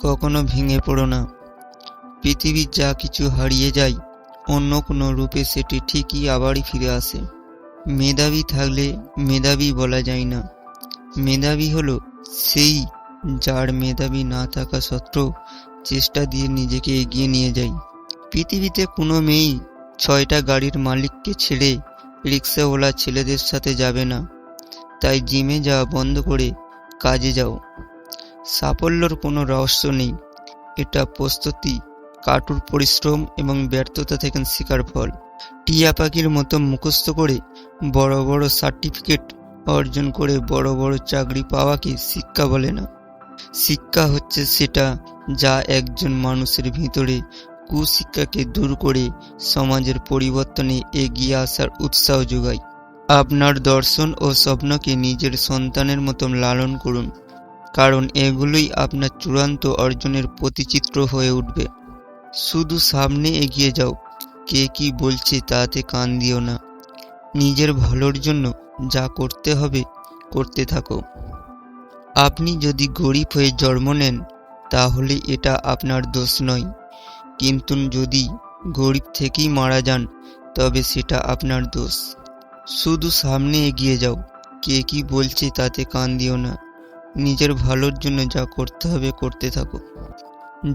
কখনো ভেঙে পড়ো না। পৃথিবীর যা কিছু হারিয়ে যায়, অন্য কোনো রূপে সেটি ঠিকই আবারই ফিরে আসে। মেধাবী থাকলে মেধাবী বলা যায় না। মেধাবী হলো সেই যার মেধাবী না থাকা সত্ত্বেও চেষ্টা দিয়ে নিজেকে এগিয়ে নিয়ে যায়। পৃথিবীতে কোনো মেয়েই 6টা গাড়ির মালিককে ছেড়ে রিক্সাওয়ালা ছেলেদের সাথে যাবে না। তাই জিমে যাওয়া বন্ধ করে কাজে যাও। সাফল্যর কোনো রহস্য নেই, এটা প্রস্তুতি, কঠোর পরিশ্রম এবং ব্যর্থতা থেকে শেখার ফল। টিয়া পাখির মতো মুখস্থ করে বড় বড় সার্টিফিকেট অর্জন করে বড় বড় চাকরি পাওয়াকে শিক্ষা বলে না। শিক্ষা হচ্ছে সেটা যা একজন মানুষের ভিতরে কুশিক্ষাকে দূর করে সমাজের পরিবর্তনে এগিয়ে আসার উৎসাহ যোগায়। আপনার দর্শন ও স্বপ্নকে নিজের সন্তানের মতো লালন করুন, কারণ এগুলোই আপনার চূড়ান্ত অর্জনের প্রতিচিত্র হয়ে উঠবে। শুধু সামনে এগিয়ে যাও, কে কি বলছে তাতে কান দিও না। নিজের ভালোর জন্য যা করতে হবে করতে থাকো। আপনি যদি গরিব হয়ে জন্ম নেন তাহলে এটা আপনার দোষ নয়, কিন্তু যদি গরিব থেকেই মারা যান তবে সেটা আপনার দোষ। শুধু সামনে এগিয়ে যাও, কে কি বলছে তাতে কান দিও না। নিজের ভালোর জন্য যা করতে হবে করতে থাকো।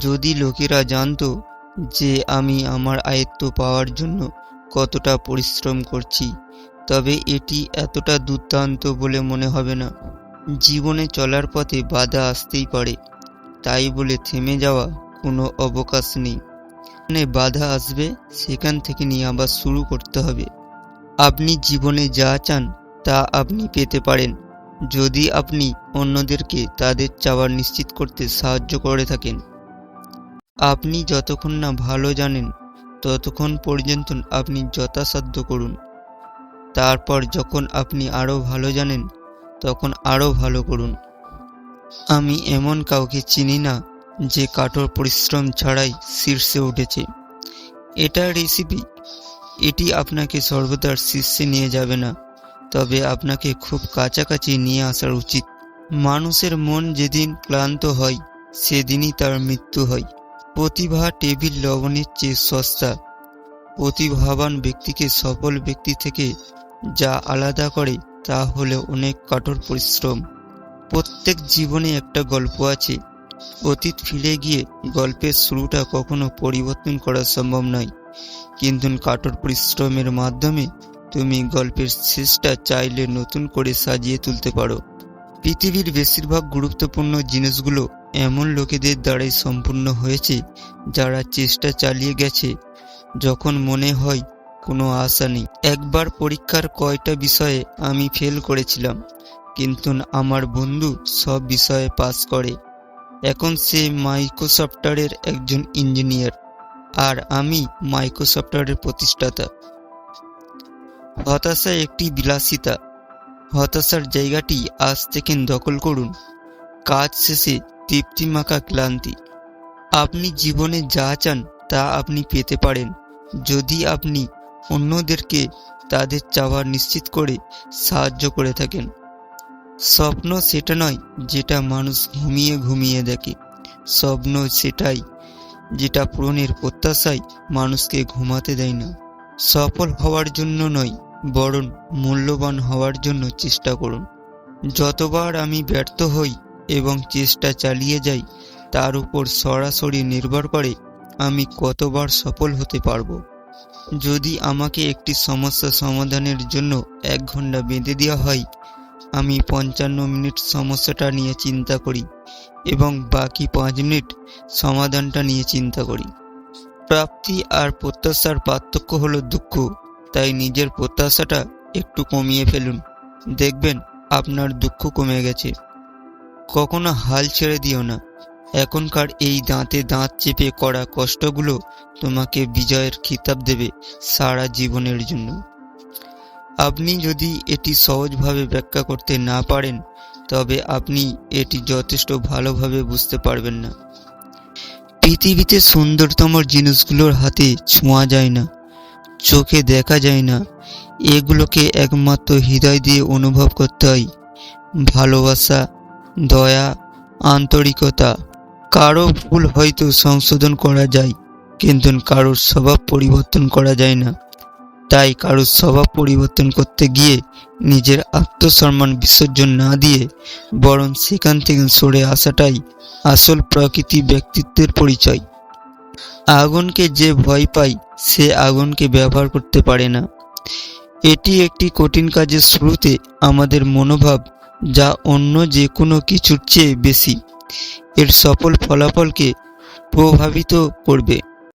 যদি লোকেরা জানতো যে আমি আমার আয়ত্ত পাওয়ার জন্য কতটা পরিশ্রম করছি, তবে এটি এতটা দুর্দান্ত বলে মনে হবে না। জীবনে চলার পথে বাধা আসতেই পারে, তাই বলে থেমে যাওয়া কোনো অবকাশ নেই। মানে বাধা আসবে, সেখান থেকে নিয়ে আবার শুরু করতে হবে। আপনি জীবনে যা চান তা আপনি পেতে পারেন যদি আপনি অন্যদেরকে তাদের চাওয়া নিশ্চিত করতে সাহায্য করে থাকেন। আপনি যতক্ষণ না ভালো জানেন ততক্ষণ পর্যন্ত আপনি যথাসাধ্য করুন। তারপর যখন আপনি আরও ভালো জানেন তখন আরও ভালো করুন। আমি এমন কাউকে চিনি না যে কঠোর পরিশ্রম ছাড়াই শীর্ষে উঠেছে। এটা রেসিপি, এটি আপনাকে সর্বদা শীর্ষে নিয়ে যাবে না, তবে আপনাকে খুব কাছাকাছি নিয়ে আসার উচিত। মানুষের মন যেদিন ক্লান্ত হয় সেদিনই তার মৃত্যু হয়। প্রতিভা টেবিল লবণের চেয়ে সস্তা। প্রতিভাবান ব্যক্তিকে সফল ব্যক্তি থেকে যা আলাদা করে তা হলো অনেক কঠোর পরিশ্রম। প্রত্যেক জীবনে একটা গল্প আছে। অতীত ফিরে গিয়ে গল্পের শুরুটা কখনো পরিবর্তন করা সম্ভব নয়, কিন্তু কঠোর পরিশ্রমের মাধ্যমে তুমি গল্পের শেষটা চাইলে নতুন করে সাজিয়ে তুলতে পারো। পৃথিবীর বেশিরভাগ গুরুত্বপূর্ণ জিনিসগুলো এমন লোকেদের দ্বারাই সম্পূর্ণ হয়েছে যারা চেষ্টা চালিয়ে গেছে যখন মনে হয় কোনো আশা নেই। একবার পরীক্ষার কয়টা বিষয়ে আমি ফেল করেছিলাম, কিন্তু আমার বন্ধু সব বিষয়ে পাস করে। এখন সে মাইক্রোসফটের একজন ইঞ্জিনিয়ার, আর আমি মাইক্রোসফটের প্রতিষ্ঠাতা। হতাশা একটি বিলাসিতা। হতাশার জায়গাটি আজ থেকে দখল করুন। কাজ শেষে তৃপ্তিমাখা ক্লান্তি। আপনি জীবনে যা চান তা আপনি পেতে পারেন যদি আপনি অন্যদেরকে তাদের চাওয়া নিশ্চিত করে সাহায্য করে থাকেন। স্বপ্ন সেটা নয় যেটা মানুষ ঘুমিয়ে ঘুমিয়ে দেখে। স্বপ্ন সেটাই যেটা পূরণের প্রত্যাশায় মানুষকে ঘুমাতে দেয় না। সফল হওয়ার জন্য নয়, বরং মূল্যবান হওয়ার জন্য চেষ্টা করুন। যতবার আমি ব্যর্থ হই এবং চেষ্টা চালিয়ে যাই তার উপর সরাসরি নির্ভর করে আমি কতবার সফল হতে পারবো। যদি আমাকে একটি সমস্যা সমাধানের জন্য 1 ঘন্টা বেঁধে দেওয়া হয়, আমি 55 মিনিট সমস্যাটা নিয়ে চিন্তা করি এবং বাকি 5 মিনিট সমাধানটা নিয়ে চিন্তা করি। প্রাপ্তি আর প্রত্যাশার পার্থক্য হলো দুঃখ, তাই নিজের প্রত্যাশাটা একটু কমিয়ে ফেলুন, দেখবেন আপনার দুঃখ কমে গেছে। কখনো হাল ছেড়ে দিও না। এখনকার এই দাঁতে দাঁত চেপে করা কষ্টগুলো তোমাকে বিজয়ের খিতাব দেবে সারা জীবনের জন্য। আপনি যদি এটি সহজভাবে ব্যাখ্যা করতে না পারেন তবে আপনি এটি যথেষ্ট ভালোভাবে বুঝতে পারবেন না। পৃথিবীতে সুন্দরতম জিনিসগুলোর হাতে ছোঁয়া যায় না, চোখে দেখা যায় না। এগুলোকে একমাত্র হৃদয় দিয়ে অনুভব করতে হয়। ভালোবাসা, দয়া, আন্তরিকতা, কারো ভুল হয়তো সংশোধন করা যায়, কিন্তু কারোর স্বভাব পরিবর্তন করা যায় না। তাই কারোর স্বভাব পরিবর্তন করতে গিয়ে নিজের আত্মসম্মান বিসর্জন না দিয়ে বরং সেখান থেকে সরে আসাটাই আসল প্রকৃতি ব্যক্তিত্বের পরিচয়। আগুনকে যে ভয় পায় সে আগুনকে ব্যবহার করতে পারে না। এটি একটি কঠিন কাজের শুরুতে আমাদের মনোভাব, যা অন্য যে কোনো কিছুর চেয়ে বেশি, এর সফল ফলাফলকে প্রভাবিত করবে।